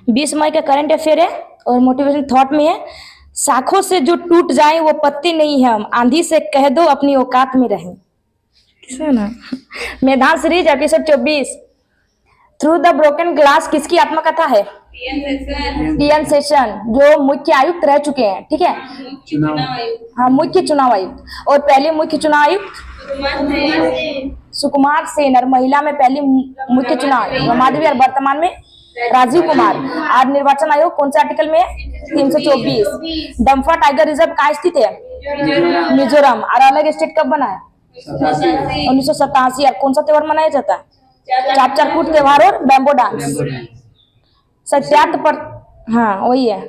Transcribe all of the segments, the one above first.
20 मई का current affair है और मोटिवेशन थॉट में है, शाखों से जो टूट जाए वो पत्ते नहीं है, आंधी से कह दो अपनी औकात में रहें। किसे ना मैदान series episode 24 through the broken glass किसकी आत्मकथा है? टीएन सेशन जो मुख्य आयुक्त रह चुके हैं, ठीक है, हाँ मुख्य चुनाव आयुक्त। और पहले मुख्य चुनाव आयुक्त सुकुमार सेन और महिला में पहली मुख्य चुनाव माधवी और वर्तमान में राजीव कुमार। आज निर्वाचन आयोग कौन से आर्टिकल में है? 324। डम्फा टाइगर रिजर्व कहाँ स्थित है? मिजोरम। और अलग स्टेट कब बना है? 1987। और कौन सा त्योहार मनाया जाता है? चापचारकूट त्योहार और बैम्बो डांस। सत्यार्थ पर, हाँ वही है।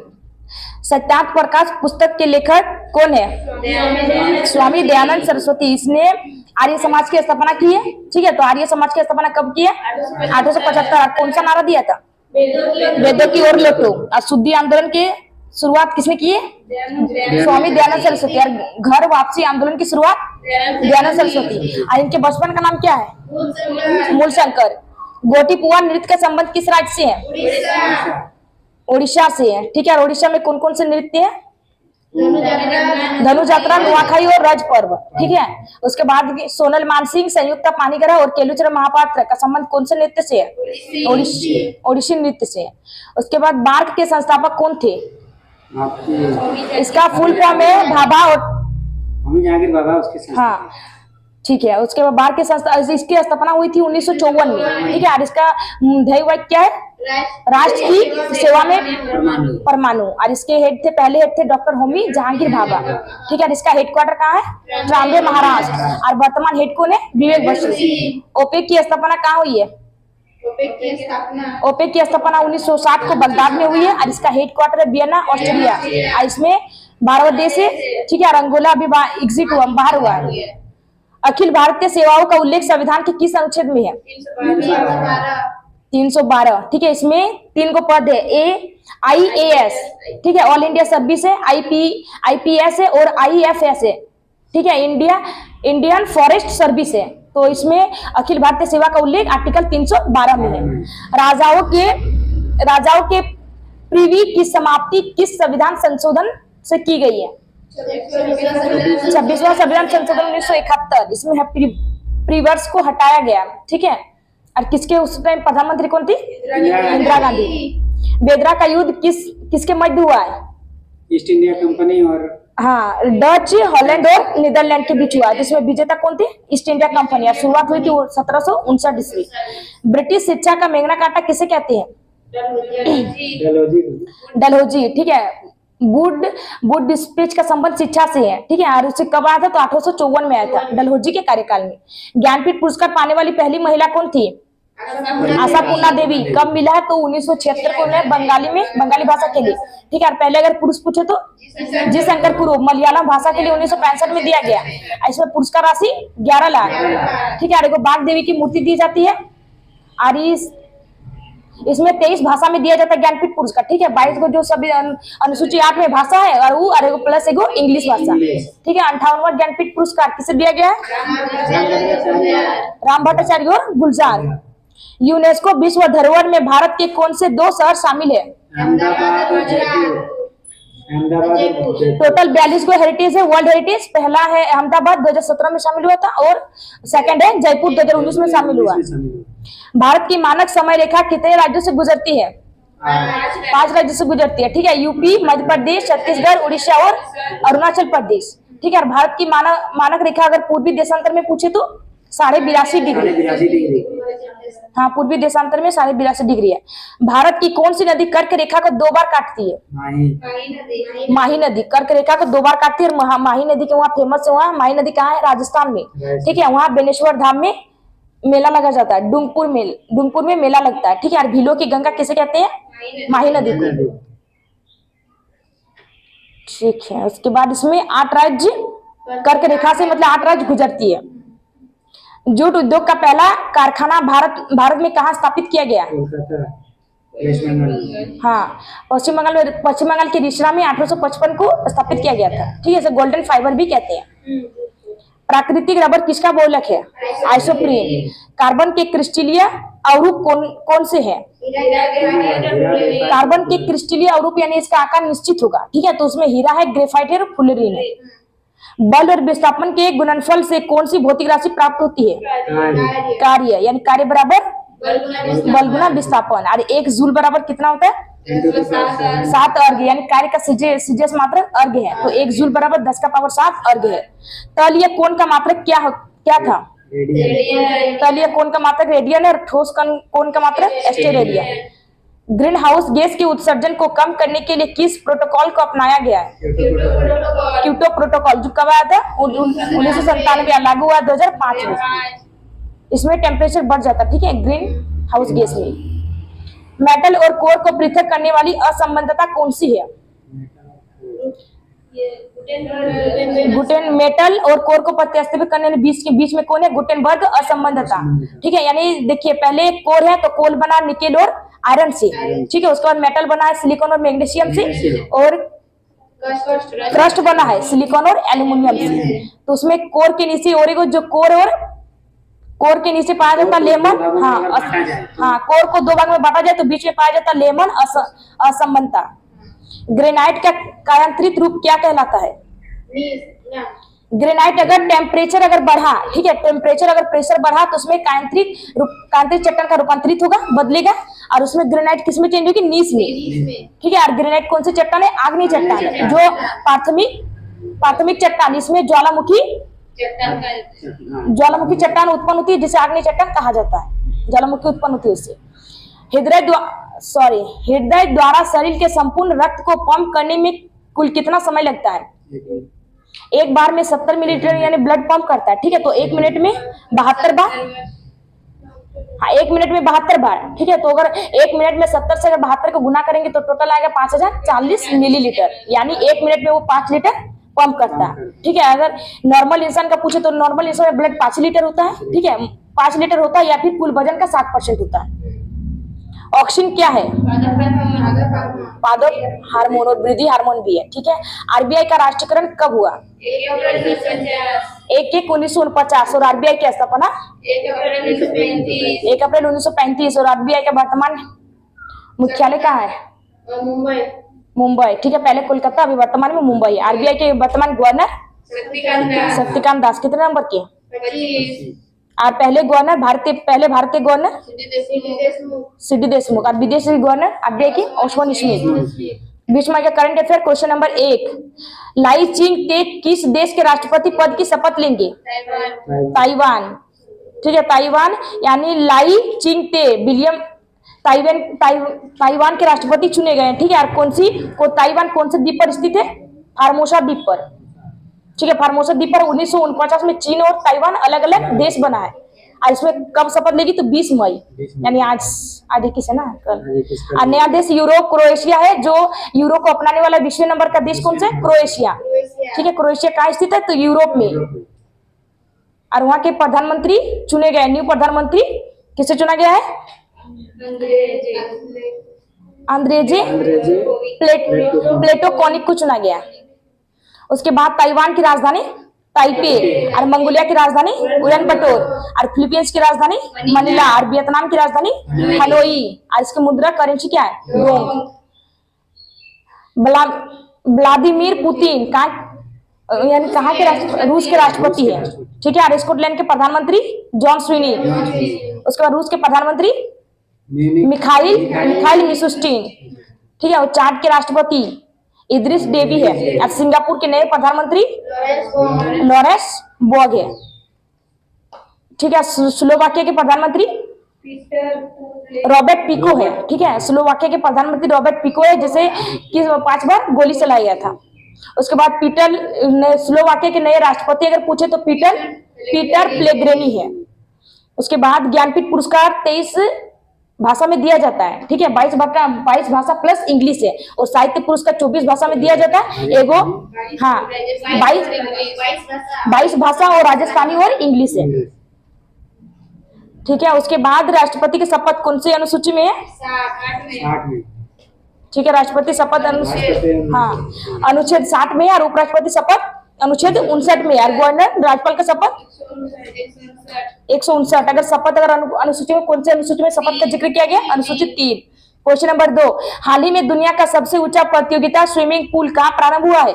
सत्यार्थ प्रकाश पुस्तक के लेखक कौन है? स्वामी दयानंद सरस्वती। इसने आर्य समाज की स्थापना की है, ठीक है। तो आर्य समाज की स्थापना कब की है? 1875। कौन सा नारा दिया था? वेदों की ओर लौटो। और शुद्धि आंदोलन की शुरुआत किसने की है? स्वामी दयानंद सरस्वती। और घर वापसी आंदोलन की शुरुआत दयानंद सरस्वती। और इनके बचपन का नाम क्या है? मूलशंकर। गोटीपुआ नृत्य का संबंध किस राज्य से है? उड़ीसा से है, ठीक है। और उड़ीसा में कौन कौन से नृत्य है? धनु जात्रा, नुआखाई और रज पर्व, ठीक है। उसके बाद सोनल मानसिंह, संयुक्ता पानीग्रह और केलुचरण महापात्र का संबंध कौन से नृत्य से है? ओडिसी नृत्य से है। उसके बाद बार्क के संस्थापक कौन थे? इसका फुल फॉर्म है भाभा और हाँ, ठीक है। उसके बाद बार्क के संस्था इसकी स्थापना हुई थी 1954 में, ठीक है। और इसका ध्येय वाक्य क्या है? राष्ट्र की सेवा में परमाणु। और इसके हेड थे, पहले हेड थे डॉक्टर होमी जहांगीर भाभा, ठीक है। इसका हेडक्वार्टर कहाँ है? ट्राम्बे महाराष्ट्र। और वर्तमान हेड कौन है? विवेक बसु। ओपेक की स्थापना कहाँ हुई है? ओपेक की स्थापना 1960 को बगदाद में हुई है। और इसका हेडक्वार्टर है वियना, ऑस्ट्रिया। और इसमें 12 देश है, ठीक है। और अंगोला अभी एग्जिट हुआ, बाहर हुआ है। अखिल भारतीय सेवाओं का उल्लेख संविधान के किस अनुच्छेद में है? 312, ठीक है। इसमें 3 को पद है, AIAS, ठीक है, ऑल इंडिया सर्विस है, IPS है और IFS है, ठीक है, इंडियन फॉरेस्ट सर्विस है। तो इसमें अखिल भारतीय सेवा का उल्लेख आर्टिकल 312 में है। राजाओं के प्रीवी की समाप्ति किस संविधान संशोधन से की गई है? 26वां संविधान संशोधन 1971। इसमें प्रीवर्स को हटाया गया, ठीक है। और किसके उस टाइम प्रधानमंत्री कौन थी? इंदिरा गांधी। बेदरा का युद्ध किसके मध्य हुआ है? ईस्ट इंडिया कंपनी और हाँ डच, हॉलैंड और नीदरलैंड के बीच हुआ। जिसमें विजेता कौन थी? East India company. और शुरुआत हुई थी 1759 ईस्वी। ब्रिटिश शिक्षा का मैग्ना कार्टा किसे कहते हैं? डलहौजी, ठीक है। वुड डिस्पैच का संबंध शिक्षा से है, ठीक है। और उसे कब आया था? तो 1854 में आया था, डलहौजी के कार्यकाल में। ज्ञानपीठ पुरस्कार पाने वाली पहली महिला कौन थी? आशापूर्णा देवी। कब मिला है? तो 1976 को उन्हें बंगाली भाषा के लिए, ठीक है। और पहले अगर पुरुष पूछे तो जी शंकर कुरु मलयालम भाषा के लिए 1965 में दिया गया। इसमें पुरस्कार राशि 11 लाख, ठीक है। और बाघ देवी की मूर्ति दी जाती है। और इसमें 23 भाषा में दिया जाता है ज्ञानपीठ पुरस्कार, ठीक है। 22 को जो सभी अनुसूची 8 में भाषा है और वो और प्लस एगो इंग्लिश भाषा, ठीक है। 58वां ज्ञानपीठ पुरस्कार किसे दिया गया है? राम भट्टाचार्य और गुलजार। यूनेस्को विश्व धरोहर में भारत के कौन से 2 शहर शामिल है? टोटल 42 को हेरिटेज है, वर्ल्ड हेरिटेज। पहला है अहमदाबाद, 2017 में शामिल हुआ था। और सेकंड है जयपुर, 2019 में शामिल हुआ। भारत की मानक समय रेखा कितने राज्यों से गुजरती है? 5 राज्यों से गुजरती है, ठीक है। यूपी, मध्य प्रदेश, छत्तीसगढ़, उड़ीसा और अरुणाचल प्रदेश, ठीक है। और भारत की मानक रेखा अगर पूर्वी देशांतर में पूछे तो 82.5 डिग्री। हाँ, पूर्वी देशांतर में 82.5 डिग्री है। भारत की कौन सी नदी कर्क रेखा को 2 बार काटती है? माही नदी कर्क रेखा को 2 बार काटती है। और माही नदी के वहाँ फेमस है, वहाँ माही नदी कहाँ है? राजस्थान में, ठीक है। वहाँ बेनेश्वर धाम में मेला लगा जाता है, डूंगपुर में मेला लगता है, ठीक है। और भीलों की गंगा किसे कहते हैं? माही नदी को, ठीक है। उसके बाद इसमें 8 राज्य कर्क रेखा से मतलब 8 राज्य गुजरती है। जूट उद्योग का पहला कारखाना भारत में कहाँ स्थापित किया गया? हाँ, पश्चिम बंगाल के रिसरा में 1855 को स्थापित किया गया था, ठीक है। इसे गोल्डन फाइबर भी कहते हैं। प्राकृतिक रबर किसका बहुलक है? आइसोप्रीन। कार्बन के क्रिस्टलीय अवरूप कौन से हैं? कार्बन के क्रिस्टलीय अवरूप यानी इसका आकार निश्चित होगा, ठीक है। तो उसमें हीरा है, ग्रेफाइट है और फुलरीन है। बल और विस्थापन के गुणनफल से कौन सी भौतिक राशि प्राप्त होती है? कार्य, यानी कार्य बराबर बल गुना विस्थापन। और 1 जूल बराबर कितना होता है? 7 अर्घ्य, यानी कार्य का सीजेस मात्रक अर्घ्य है। तो 1 जूल बराबर 10 का पावर 7 अर्घ्य है। तलीय कोण का मात्रक क्या था? तलीय कोण का मात्रक रेडियन है और ठोस कोण का मात्रक एस्टेरेडियन। ग्रीन हाउस गैस के उत्सर्जन को कम करने के लिए किस प्रोटोकॉल को अपनाया गया है? क्योटो प्रोटोकॉल, जो कब आया था? 1997 लागू हुआ 2005 में। इसमें टेम्परेचर बढ़ जाता, ठीक है, ग्रीन हाउस गैस में। मेटल और कोर को पृथक करने वाली असंबद्धता कौन सी है? गुटेन, मेटल और कोर को प्रत्यास्थापित करने वाले बीच में कौन है? गुटेनबर्ग असंबद्धता, ठीक है। यानी देखिए, पहले कोर है तो कोल बना निकेल और आयरन से, ठीक है। उसके बाद मेटल बना है सिलिकॉन और मैग्नीशियम से, और क्रस्ट बना है सिलिकॉन और एल्यूमिनियम से। तो उसमें कोर के नीचे और जो कोर के नीचे पाया जाता लेमन, हाँ, कोर को 2 भाग में बांटा जाए तो बीच में पाया जाता लेमन असंबद्धता। ग्रेनाइट का कायांतरित रूप क्या कहलाता है? ग्रेनाइट अगर टेम्परेचर अगर बढ़ा, ठीक है, टेम्परेचर अगर प्रेशर बढ़ा तो उसमें कायांतरित चट्टान का रूपांतरित होगा, बदलेगा, और उसमें ग्रेनाइट किसमें चेंज होगी? नीस में, ठीक है। और ग्रेनाइट कौन सी चट्टान है? आग्नेय चट्टान है, जो प्राथमिक चट्टान, इसमें ज्वालामुखी चट्टान उत्पन्न होती है, जिसे आग्नेय चट्टान कहा जाता है। ज्वालामुखी उत्पन्न होती है उससे। हृदय द्वारा शरीर के संपूर्ण रक्त को पंप करने में कुल कितना समय लगता है? एक बार में 70 मिलीलीटर यानी ब्लड पंप करता है, ठीक है। तो 1 मिनट में 72 बार, हाँ, 1 मिनट में 72 बार, ठीक है। तो अगर 1 मिनट में 70 से अगर 72 को गुना करेंगे तो टोटल आएगा 5040 मिलीलीटर, यानी 1 मिनट में वो 5 लीटर पंप करता है, ठीक है। अगर नॉर्मल इंसान का पूछे तो नॉर्मल इंसान में ब्लड 5 लीटर होता है, ठीक है, 5 लीटर होता है, या फिर कुल वजन का 60% होता है। ऑक्सीन क्या है? पादप हार्मोन और वृद्धि हार्मोन भी है, ठीक है। आरबीआई का राष्ट्रीयकरण कब हुआ? 1/1/1949। और आरबीआई की स्थापना 1 अप्रैल 1935। और आरबीआई का वर्तमान मुख्यालय कहाँ है? मुंबई, ठीक है। पहले कोलकाता, अभी वर्तमान में मुंबई। आरबीआई के वर्तमान गवर्नर शक्तिकांत दास, कितने नंबर के? 25। और पहले भारतीय गवर्नर सीडी देशमुख। और विदेशी गवर्नर आरबीआई के ओस्मान स्मिथ। बीच में करंट अफेयर क्वेश्चन नंबर 1, लाई चिंग ते किस देश के राष्ट्रपति पद की शपथ लेंगे? ताइवान, ठीक है। ताइवान यानी लाई चिंग ते विलियम ताइवान के राष्ट्रपति चुने गए हैं, ठीक है। और ताइवान कौन से द्वीप पर स्थित है? फार्मोसा द्वीप पर, ठीक है। फार्मोसा द्वीप पर 1949 में चीन और ताइवान अलग अलग देश बना है। और इसमें कब शपथ लेगी? तो 20 मई, यानी आज 21 है ना, कल। और नया देश क्रोएशिया है, जो यूरो को अपनाने वाला 20वें नंबर का देश कौन सा है? क्रोएशिया, ठीक है। क्रोएशिया कहाँ स्थित है? तो यूरोप में। और वहां के प्रधानमंत्री चुने गए, न्यू प्रधानमंत्री किसे चुना गया है? अंद्रेजे प्लेटोकोनिक को चुना गया। उसके बाद ताइवान की राजधानी ताइपे, और मंगोलिया की राजधानी उलानबाटर, और फिलीपींस की राजधानी मनीला, और वियतनाम की राजधानी हनोई। और इसकी मुद्रा करेंसी क्या है? रोम। व्लादिमीर पुतिन कहाँ के रूस के राष्ट्रपति है, ठीक है। और स्कॉटलैंड के प्रधानमंत्री जॉन स्विनी। उसके बाद रूस के प्रधानमंत्री मिखाइल मिशुस्टिन, ठीक है। और चाड के राष्ट्रपति इद्रिस डेबी है। और सिंगापुर के नए प्रधानमंत्री लॉरेंस बोग है, ठीक है। स्लोवाकिया के प्रधानमंत्री रॉबर्ट पिको है, ठीक है। स्लोवाकिया के प्रधानमंत्री रॉबर्ट पिको है, जिसे 5 बार गोली चलाया गया था। उसके बाद स्लोवाकिया के नए राष्ट्रपति अगर पूछे तो पीटर प्लेग्रेनी है। उसके बाद ज्ञानपीठ पुरस्कार 23 भाषा में दिया जाता है, ठीक है। 22 भाषा प्लस इंग्लिश है। और साहित्य पुरस्कार 24 भाषा में दिया जाता है, 22 भाषा और राजस्थानी और इंग्लिश है, ठीक है। उसके बाद राष्ट्रपति की शपथ कौन सी अनुसूची में है? 60 में, ठीक है। राष्ट्रपति शपथ अनुच्छेद 60 में है, और उपराष्ट्रपति शपथ अनुच्छेद 59 में यार, गवर्नर राज्यपाल का शपथ 159। अगर शपथ अगर अनुसूची में कौन से अनुसूची में शपथ का जिक्र किया गया? अनुसूची 3। क्वेश्चन नंबर 2, हाल ही में दुनिया का सबसे ऊंचा प्रतियोगिता स्विमिंग पूल कहाँ प्रारंभ हुआ है?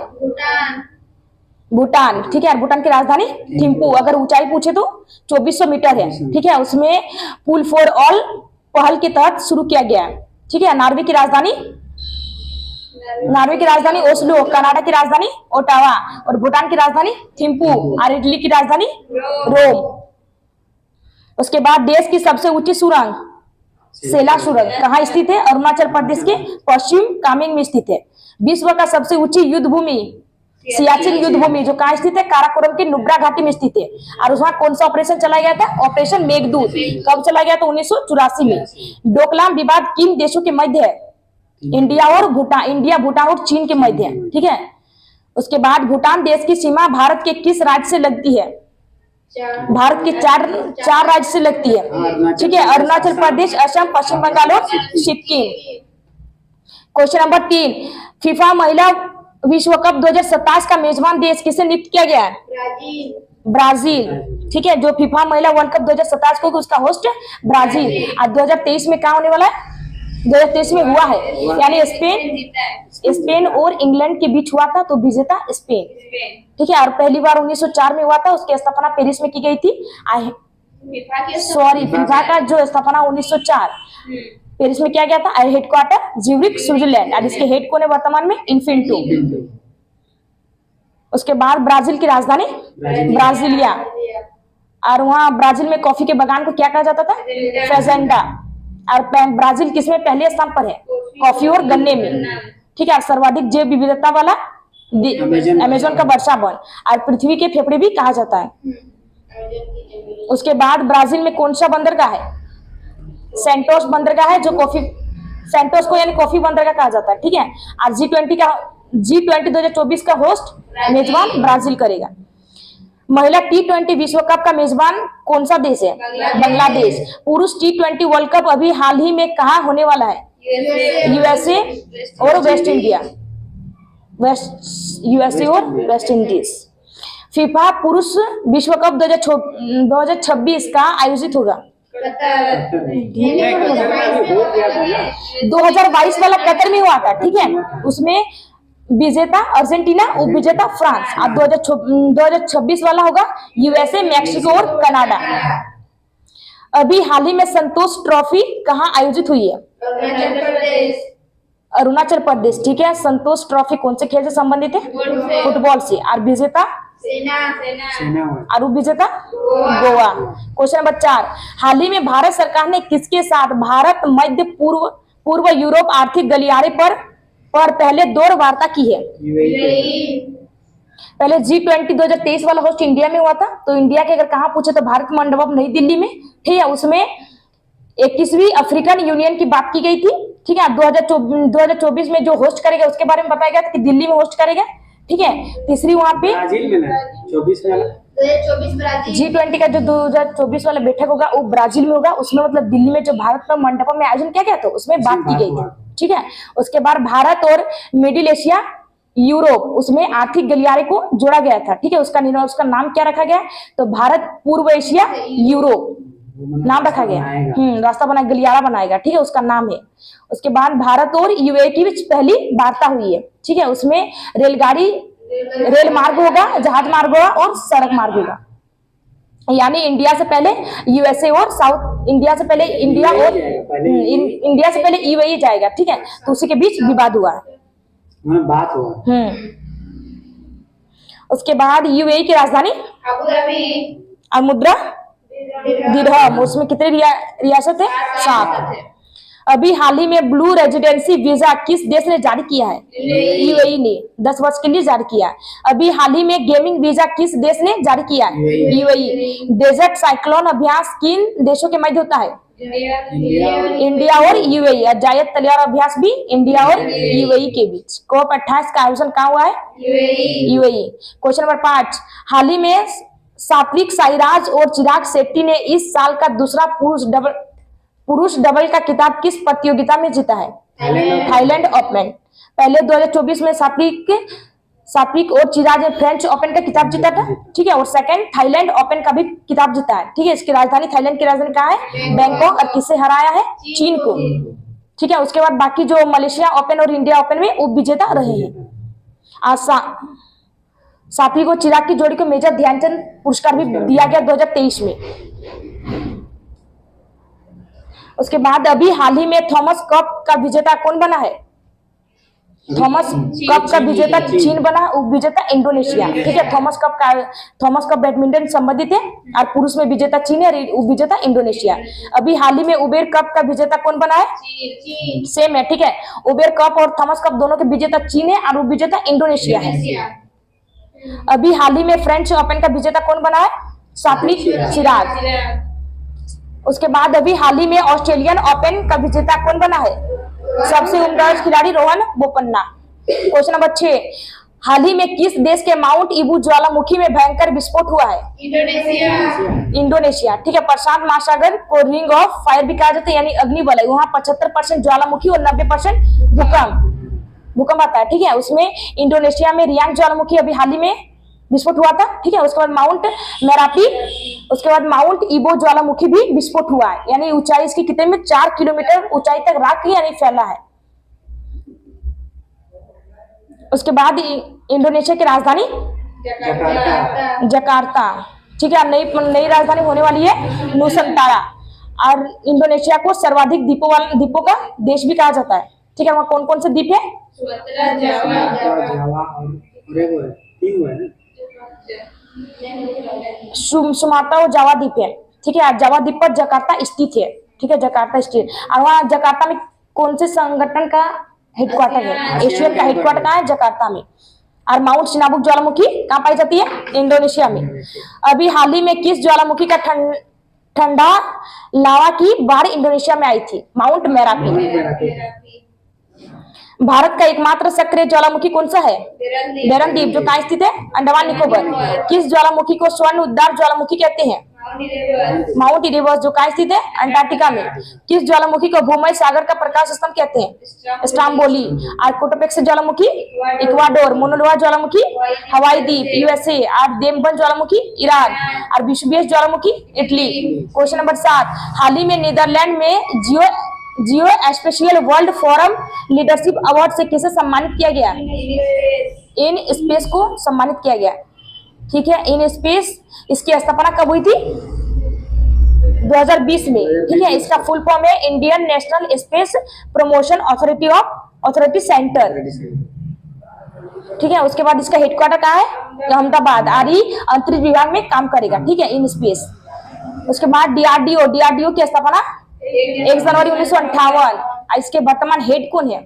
भूटान। ठीक है, भूटान की राजधानी थिम्पू। अगर ऊंचाई पूछे तो 2400 मीटर है। ठीक है, उसमें पूल फॉर ऑल पहल के तहत शुरू किया गया है। ठीक है, नॉर्वे की राजधानी ओस्लो, कनाडा की राजधानी ओटावा, और भूटान की राजधानी थिम्पू, और इटली की राजधानी रोम। उसके बाद देश की सबसे ऊंची सुरंग सेला सुरंग कहाँ स्थित है? अरुणाचल प्रदेश के पश्चिम कामेंग में स्थित है। विश्व का सबसे ऊंची युद्ध भूमि सियाचिन युद्ध भूमि, जो कहाँ स्थित है? काराकोरम के नुब्रा घाटी में स्थित है। और उसमें कौन सा ऑपरेशन चलाया गया था? ऑपरेशन मेघदूत। कब चला गया था? 1984 में। डोकलाम विवाद किन देशों के मध्य है? इंडिया, भूटान और चीन के मध्य है। ठीक है, उसके बाद भूटान देश की सीमा भारत के किस राज्य से लगती है? भारत के चार राज्य से लगती है। ठीक है, अरुणाचल प्रदेश, असम, पश्चिम बंगाल और सिक्किम। क्वेश्चन नंबर 3, फीफा महिला विश्व कप 2027 का मेजबान देश किसे नियुक्त किया गया है? ब्राजील। ठीक है, जो फीफा महिला वर्ल्ड कप 2027 को उसका होस्ट ब्राजील। आज 2023 में क्या होने वाला है? 2023 में हुआ है, यानी स्पेन और इंग्लैंड के बीच हुआ था, तो विजेता स्पेन। ठीक है, और पहली बार 1904 में हुआ था। उसकी स्थापना पेरिस में की गई थी। फीफा का जो स्थापना 1904 पेरिस में किया गया था। हेडक्वार्टर ज्यूरिख, स्विट्जरलैंड, और इसके हेड कौन है वर्तमान में? इन्फिंटो। उसके बाद ब्राजील की राजधानी ब्राजीलिया, और वहां ब्राजील में कॉफी के बागान को क्या कहा जाता था? फेजेंडा। और ब्राजील किसमें पहले स्थान पर है? कॉफी और गन्ने में। ठीक है, सर्वाधिक जैव विविधता वाला अमेज़न का वर्षा वन, और पृथ्वी के फेफड़े भी कहा जाता है। उसके बाद ब्राजील में कौन सा बंदरगाह है? सेंटोस बंदरगाह है, जो सेंटोस को यानी कॉफी बंदरगाह कहा जाता है। ठीक है, और G20 2024 का होस्ट मेजबान ब्राजील करेगा। महिला T20 विश्व कप का मेजबान कौन सा देश है? बांग्लादेश। पुरुष T20 वर्ल्ड कप अभी हाल ही में कहाँ होने वाला है? यूएसए और वेस्ट इंडीज। फीफा पुरुष विश्व कप 2026 का आयोजित होगा 2022 वाला कतर में हुआ था। ठीक है, उसमें विजेता अर्जेंटीना, उपविजेता फ्रांस। और 2026 वाला होगा यूएसए, मैक्सिको और कनाडा। अभी हाल ही में संतोष ट्रॉफी कहाँ आयोजित हुई है? अरुणाचल प्रदेश। ठीक है, संतोष ट्रॉफी कौन से खेल से संबंधित है? फुटबॉल से। और विजेता और उपविजेता गोवा। क्वेश्चन नंबर 4, हाल ही में भारत सरकार ने किसके साथ भारत मध्य पूर्व यूरोप आर्थिक गलियारे पर पहले दौर वार्ता की है? पहले G20 2023 वाला होस्ट इंडिया में हुआ था, तो इंडिया के अगर कहाँ पूछे तो भारत मंडपम नई दिल्ली में। ठीक है, उसमें 21वीं अफ्रीकन यूनियन की बात की गई थी। ठीक है, 2024 में जो होस्ट करेगा उसके बारे में बताया गया था कि दिल्ली में होस्ट करेगा। ठीक है, तीसरी वहां पे G20 का जो 2024 वाला बैठक होगा वो ब्राजील में होगा। उसमें मतलब दिल्ली में जो भारत का मंडपम में आयोजन किया गया था उसमें बात की गई थी। ठीक है, उसके बाद भारत और मिडिल एशिया यूरोप, उसमें आर्थिक गलियारे को जोड़ा गया था। ठीक है, उसका नाम क्या रखा गया? तो भारत पूर्व एशिया यूरोप नाम रखा गया। रास्ता बना, गलियारा बनाएगा। ठीक है, उसका नाम है। उसके बाद भारत और यूएई की पहली वार्ता हुई है। ठीक है, उसमें रेल मार्ग होगा, जहाज मार्ग होगा और सड़क मार्ग होगा। यानी इंडिया से पहले यूएसए और इंडिया से पहले यूएई जाएगा। ठीक है, तो उसी के बीच विवाद हुआ है, बात हुआ। उसके बाद यूएई की राजधानी और मुद्रा दिरहम। उसमें कितने रियासत है? 7। अभी हाल ही में ब्लू रेजिडेंसी वीजा किस देश ने जारी किया है? यूएई ने 10 वर्ष के लिए जारी किया। अभी हाल ही में गेमिंग वीजा किस देश ने जारी किया है? यूएई। डेजर्ट साइक्लोन अभ्यास किन देशों के मध्य होता है? इंडिया और यूएई। जायद तलियार अभ्यास भी इंडिया और यूएई के बीच। COP 28 का आयोजन कहाँ हुआ है? यूएई। क्वेश्चन नंबर 5, हाल ही में सात्विक साईराज और चिराग शेट्टी ने इस साल का दूसरा पुरुष डबल का खिताब किस प्रतियोगिता में जीता है? Thailand open. पहले 2024 में सात्विक सात्विक और चिराग ने फ्रेंच ओपन का खिताब जीता था, ठीक है। और सेकंड थाईलैंड ओपन का भी खिताब जीता है, ठीक है। इसकी राजधानी, थाईलैंड की राजधानी कहाँ है? बैंकॉक। और किसे हराया है? चीन को, ठीक है। उसके बाद बाकी जो मलेशिया ओपन और इंडिया ओपन में उप विजेता रहे हैं। सात्विक और चिराग की जोड़ी को मेजर ध्यानचंद पुरस्कार भी दिया गया 2023 में। उसके बाद अभी हाल ही में थॉमस कप का विजेता कौन बना है? थॉमस कप का विजेता चीन बना, उप विजेता इंडोनेशिया, ठीक है। थॉमस कप बैडमिंटन संबंधित है और पुरुष में विजेता चीन है, उप विजेता इंडोनेशिया। अभी हाल ही में उबेर कप का विजेता कौन बना है? सेम है, ठीक है। उबेर कप और थॉमस कप दोनों के विजेता चीन है और उप विजेता इंडोनेशिया है। अभी हाल ही में फ्रेंच ओपन का विजेता कौन बना है? सात्विक चिराग। उसके बाद अभी हाल ही में ऑस्ट्रेलियन ओपन का विजेता कौन बना है? सबसे उम्दा खिलाड़ी रोहन बोपन्ना। क्वेश्चन नंबर 6, हाल ही में किस देश के माउंट ईबू ज्वालामुखी में भयंकर विस्फोट हुआ है? इंडोनेशिया, ठीक है। प्रशांत महासागर को रिंग ऑफ फायर भी कहा जाता है, यानी अग्निवलय। वहां 75% ज्वालामुखी और 90% भूकंप आता है, ठीक है। उसमें इंडोनेशिया में रियांग ज्वालामुखी अभी हाल ही में विस्फोट हुआ था, ठीक है। उसके बाद माउंट मेरापी, उसके बाद माउंट ईबो ज्वालामुखी भी विस्फोट हुआ है, यानी ऊंचाई इसकी कितने में? 4 किलोमीटर ऊंचाई तक राख यानी फैला है। उसके बाद इंडोनेशिया की राजधानी जकार्ता, ठीक है। नई राजधानी होने वाली है नुसंतारा। और इंडोनेशिया को सर्वाधिक द्वीपों का देश भी कहा जाता है, ठीक है। वहाँ कौन कौन से द्वीप है? सुमात्रा और जावा द्वीप है, ठीक है। जावा द्वीप पर जकार्ता स्थित है, ठीक है। जकार्ता स्थित। और वहाँ जकार्ता में कौन से संगठन का हेडक्वार्टर है? एशियन का हेडक्वार्टर कहाँ है? जकार्ता में। और माउंट सिनाबुक ज्वालामुखी कहाँ पाई जाती है? इंडोनेशिया में। अभी हाल ही में किस ज्वालामुखी का ठंडा लावा की बाढ़ इंडोनेशिया में आई थी? Mount Merapi. भारत का एकमात्र सक्रिय ज्वालामुखी कौन सा है? बेरन द्वीप, जो कहाँ स्थित है? अंडमान निकोबार। किस ज्वालामुखी को स्वर्ण उद्गार ज्वालामुखी कहते हैं? माउंट इरेबस, जो कहाँ स्थित है? अंटार्कटिका में। किस ज्वालामुखी को भूमध्य सागर का प्रकाश स्तंभ कहते हैं? स्ट्राम्बोली। और कोटोपेक्स ज्वालामुखी इक्वाडोर। मोनोलोआ ज्वालामुखी हवाई द्वीप यूएसए। और देमबन ज्वालामुखी ईरान। और विशुबियस ज्वालामुखी इटली। क्वेश्चन नंबर 7, हाल ही में नीदरलैंड में geospatial world forum leadership award से किसे सम्मानित किया गया? इन स्पेस को सम्मानित किया गया, ठीक है। इन स्पेस, इसकी स्थापना कब हुई थी? 2020 में, ठीक है। इसका फुल फॉर्म है Indian national space promotion authority centre, ठीक है। उसके बाद इसका हेडक्वार्टर कहाँ है? अहमदाबाद। आरी अंतरिक्ष विभाग में काम करेगा, ठीक है, इन स्पेस। उसके बाद डीआरडीओ की स्थापना 1 जनवरी 1958। इसके वर्तमान हेड कौन है?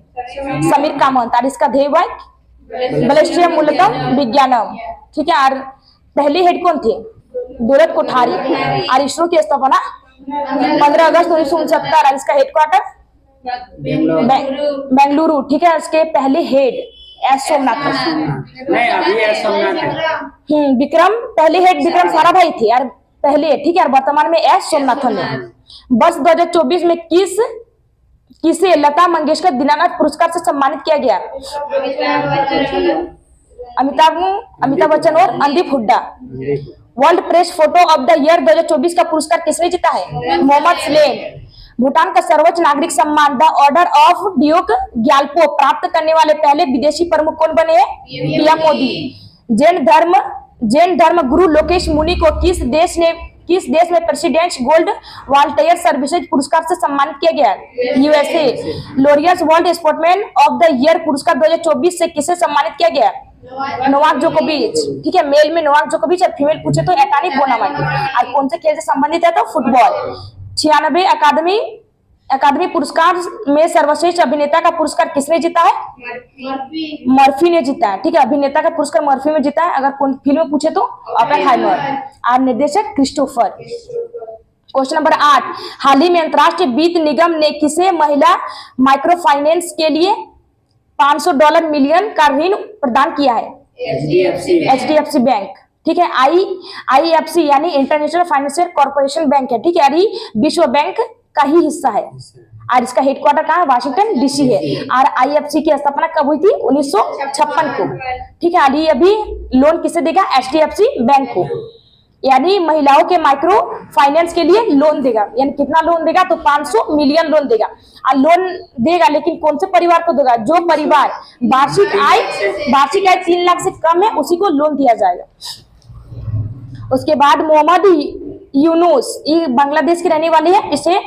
समीर कामत। और इसका ध्येय बैलिस्टिक मूलतम विज्ञानम, ठीक है। और पहले हेड कौन थे? दौलत कोठारी। और इसरो की स्थापना 15 अगस्त 1969। और इसका हेडक्वार्टर बेंगलुरु, ठीक है। इसके पहले हेड एस सोमनाथन। नहीं, अभी एस सोमनाथ है। विक्रम पहले हेड विक्रम साराभाई थे यार पहले, ठीक है। और वर्तमान में एस सोमनाथन है। वर्ष 2024 में किसे लता मंगेशकर दीनानाथ पुरस्कार से सम्मानित किया गया? अमिताभ बच्चन और Anudeep Hooda. World press photo of the year 2024 का पुरस्कार किसने जीता है? मोहम्मद सलेम। भूटान का सर्वोच्च नागरिक सम्मान the order of Duke Gyalpo प्राप्त करने वाले पहले विदेशी प्रमुख कौन बने हैं? पीएम मोदी। जैन धर्म गुरु लोकेश मुनि को किस देश में प्रेसिडेंट्स गोल्ड वॉलंटियर सर्विसेज पुरस्कार से सम्मानित किया गया? USA. Laureus world sportsman of the year पुरस्कार 2024 से किसे सम्मानित किया गया? नोवाक जोकोविच, ठीक है। मेल में नोवाक जोकोविच और फीमेल पूछे तो एटानिक बोनामाटी। और कौन से खेल से संबंधित है? तो फुटबॉल। 96 अकादमी पुरस्कार में सर्वश्रेष्ठ अभिनेता का पुरस्कार किसने जीता है? मर्फी ने जीता है, ठीक है। अभिनेता का पुरस्कार मर्फी में जीता है। अगर कौन फिल्म में पूछे तो ओपेनहाइमर। और निर्देशक क्रिस्टोफर। क्वेश्चन नंबर 8, हाल ही में अंतरराष्ट्रीय वित्त निगम ने किसे महिला माइक्रो फाइनेंस के लिए $500 मिलियन का ऋण प्रदान किया है? HDFC बैंक, ठीक है। IFC यानी इंटरनेशनल फाइनेंशियल कॉर्पोरेशन बैंक है, ठीक है। विश्व बैंक का ही हिस्सा है। और इसका हेडक्वार्टर कहाँ है? वाशिंगटन डीसी है। और आईएफसी की स्थापना कब हुई थी? 1956 को। ठीक है, अभी अभी लोन किसे देगा? एचडीएफसी बैंक को, यानी महिलाओं के माइक्रो फाइनेंस के लिए लोन देगा। यानी कितना लोन देगा? तो 500 मिलियन लोन देगा। और लोन देगा लेकिन कौन से परिवार को देगा? जो परिवार वार्षिक आय 3 लाख से कम है उसी को लोन दिया जाएगा। उसके बाद मोहम्मद यूनुस, ये बांग्लादेश के रहने वाले हैं। इसे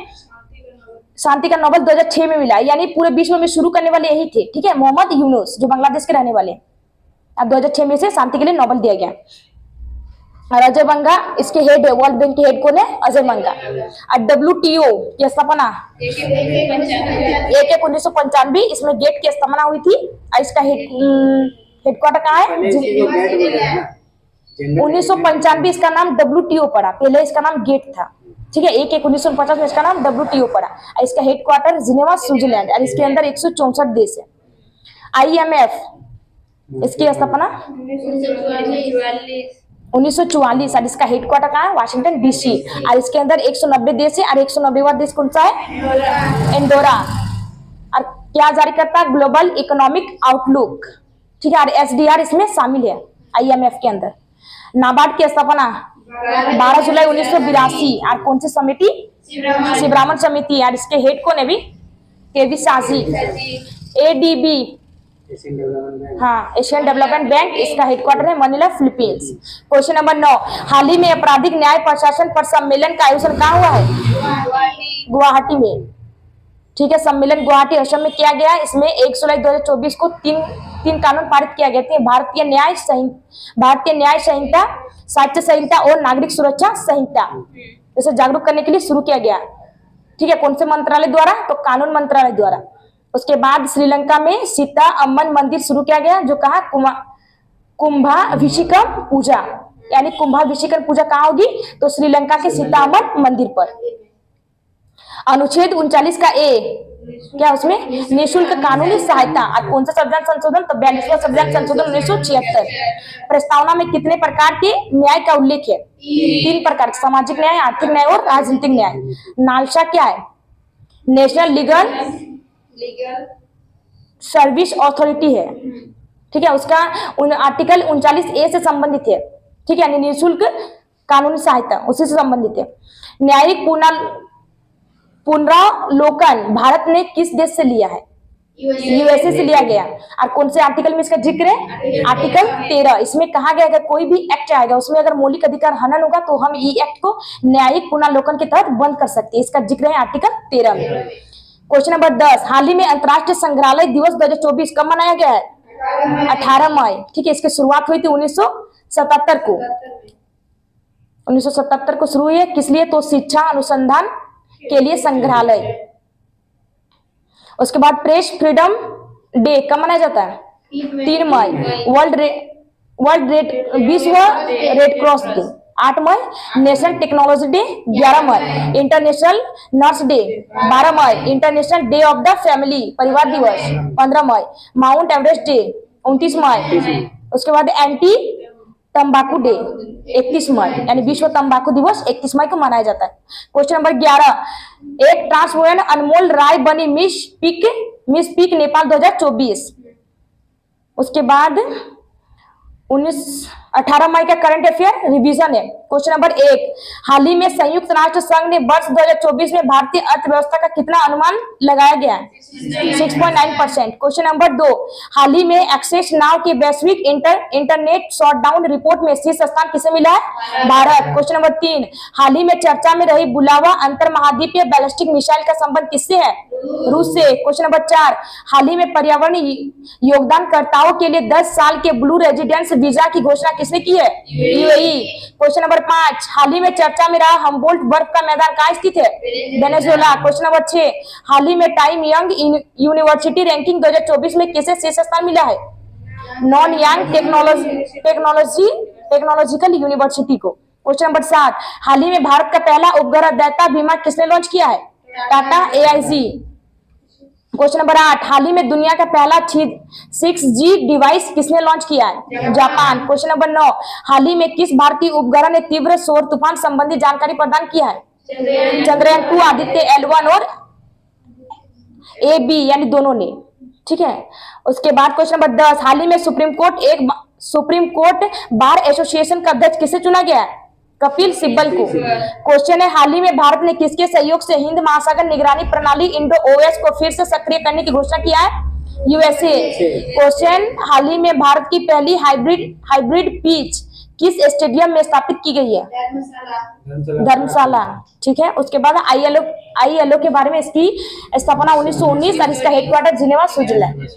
शांति का नोबेल 2006 में मिला, यानी पूरे विश्व में शुरू करने वाले यही थे। ठीक है, मोहम्मद यूनुस जो बांग्लादेश के रहने वाले हैं। अब 2006 में से शांति के लिए नोबेल दिया गया। और अजय बंगा इसके हेड है, वर्ल्ड बैंक के हेड कौन है? अजय बंगा। और WTO की स्थापना 1/1/1995, इसमें गेट की स्थापना हुई थी। और इसका हेडक्वार्टर कहाँ है? 1995 इसका नाम WTO पड़ा, पहले इसका नाम गेट था। ठीक है, 1/1/1949 में इसका नाम WTO पड़ा। और इसका हेडक्वार्टर जिनेवा, स्विट्जरलैंड। और इसके अंदर 164 देश है। IMF इसकी स्थापना 1944। और इसका हेडक्वार्टर कहाँ है? Washington DC. और इसके अंदर 190 देश है। और 190वां देश कौन सा है? एंडोरा। और क्या जारी करता है? Global economic outlook. ठीक है, और SDR इसमें शामिल है IMF के अंदर। नाबार्ड की स्थापना 12 जुलाई 1982। और कौन सी समिति? शिवरामन समिति। और इसके हेड कौन है? भी केवी शाही। ADB, हाँ, एशियन डेवलपमेंट बैंक, इसका हेडक्वार्टर है मनीला, फिलीपींस। क्वेश्चन नंबर 9, हाल ही में आपराधिक न्याय प्रशासन पर सम्मेलन का आयोजन कहाँ हुआ है? गुवाहाटी में। ठीक है, सम्मेलन गुवाहाटी असम में किया गया है। इसमें 1 जुलाई 2024 को तीन कानून पारित किया गया थे। भारतीय न्याय संहिता, साक्ष्य संहिता और नागरिक सुरक्षा संहिता। इसे जागरूक करने के लिए शुरू किया गया। ठीक है, कौन से मंत्रालय द्वारा? तो कानून मंत्रालय द्वारा। उसके बाद श्रीलंका में सीता अम्मन मंदिर शुरू किया गया, जो कहा? कुंभाभिषेकम पूजा, यानी कुंभाभिषेकम पूजा कहाँ होगी? तो श्रीलंका के सीता अम्मन मंदिर पर। अनुच्छेद 39 का A क्या उसमें? निःशुल्क कानूनी सहायता। और कौन सा संविधान संशोधन? तो 42वां संविधान संशोधन 1976। प्रस्तावना में कितने प्रकार के न्याय का उल्लेख है? 3 प्रकार, सामाजिक न्याय, आर्थिक न्याय और राजनीतिक न्याय। नालसा क्या है? नेशनल लीगल सर्विस अथॉरिटी है। ठीक है, उसका आर्टिकल 39A से संबंधित है। ठीक है, निःशुल्क कानूनी सहायता उसी से संबंधित है। न्यायिक पुनरावलोकन भारत ने किस देश से लिया है? USA से लिया गया। और कौन से आर्टिकल में इसका जिक्र है? आर्टिकल 13। इसमें कहा गया अगर कोई भी एक्ट आएगा उसमें अगर मौलिक अधिकार हनन होगा तो हम ई एक्ट को न्यायिक पुनरावलोकन के तहत बंद कर सकते हैं। इसका जिक्र है आर्टिकल 13 में। क्वेश्चन नंबर 10, हाल ही में अंतर्राष्ट्रीय संग्रहालय दिवस 2024 कब मनाया गया है? 18 मई। ठीक है, इसकी शुरुआत हुई थी 1977 को। 1977 को शुरू हुई है। किस लिए? तो शिक्षा अनुसंधान के लिए संग्रहालय। उसके बाद प्रेस फ्रीडम डे कब मनाया जाता है? 3 मई। विश्व रेड क्रॉस डे 8 मई। नेशनल टेक्नोलॉजी डे 11 मई। इंटरनेशनल नर्स डे 12 मई। International day of the family, परिवार दिवस 15 मई। माउंट एवरेस्ट डे 29 मई। उसके बाद एंटी तंबाकू डे 31 मई, यानी विश्व तंबाकू दिवस 31 मई को मनाया जाता है। क्वेश्चन नंबर 11, एक ट्रांस वुमेन अनमोल राय बनी मिस पीक नेपाल 2024। उसके बाद 18 मई का करंट अफेयर रिवीजन है। क्वेश्चन नंबर 1, हाल ही में संयुक्त राष्ट्र संघ ने वर्ष 2024 में भारतीय अर्थव्यवस्था का कितना अनुमान लगाया गया है? 6.9%। क्वेश्चन नंबर 2, हाल ही में एक्सेस नाउ के वैश्विक इंटरनेट शॉटडाउन रिपोर्ट में शीर्ष स्थान किसे मिला है? भारत। क्वेश्चन नंबर 3, हाल ही में चर्चा में रही बुलावा अंतर महाद्वीपीय बैलिस्टिक मिसाइल का संबंध किससे है? रूस से। क्वेश्चन नंबर 4, हाल ही में पर्यावरण योगदानकर्ताओं के लिए 10 साल के ब्लू रेजिडेंस वीजा की घोषणा किसने की है? यूएई। क्वेश्चन नंबर 5, हाल ही में चर्चा में रहा हम्बोल्ट बर्फ का मैदान कहाँ स्थित है? वेनेजुएला। क्वेश्चन नंबर 6, हाल ही में टाइम यंग यूनिवर्सिटी रैंकिंग 2024 में किसे शीर्ष स्थान मिला है? नॉन यंग टेक्नोलॉजिकल यूनिवर्सिटी को। क्वेश्चन नंबर 7, हाल ही में भारत का पहला उपग्रह दैता विमान किसने लॉन्च किया है? टाटा AIC। क्वेश्चन नंबर 8, हाल ही में दुनिया का पहला 6G डिवाइस किसने लॉन्च किया है? जापान। क्वेश्चन नंबर 9, हाल ही में किस भारतीय उपग्रह ने तीव्र सौर तूफान संबंधी जानकारी प्रदान किया है? चंद्रयान 2, आदित्य L1 और ए बी यानी दोनों ने, ठीक है। उसके बाद क्वेश्चन नंबर 10, हाल ही में सुप्रीम कोर्ट बार एसोसिएशन का अध्यक्ष किसे चुना गया? कपिल सिब्बल को। क्वेश्चन है, हाल ही में भारत ने किसके सहयोग से हिंद महासागर निगरानी प्रणाली इंडो ओएस को फिर से सक्रिय करने की घोषणा किया है? यूएसए। क्वेश्चन, हाल ही में भारत की पहली हाइब्रिड पिच किस स्टेडियम में स्थापित की गई है? धर्मशाला, ठीक है। उसके बाद आईएलओ के बारे में, इसकी स्थापना 1919 और इसका हेडक्वार्टर जिनेवा, स्विट्जरलैंड।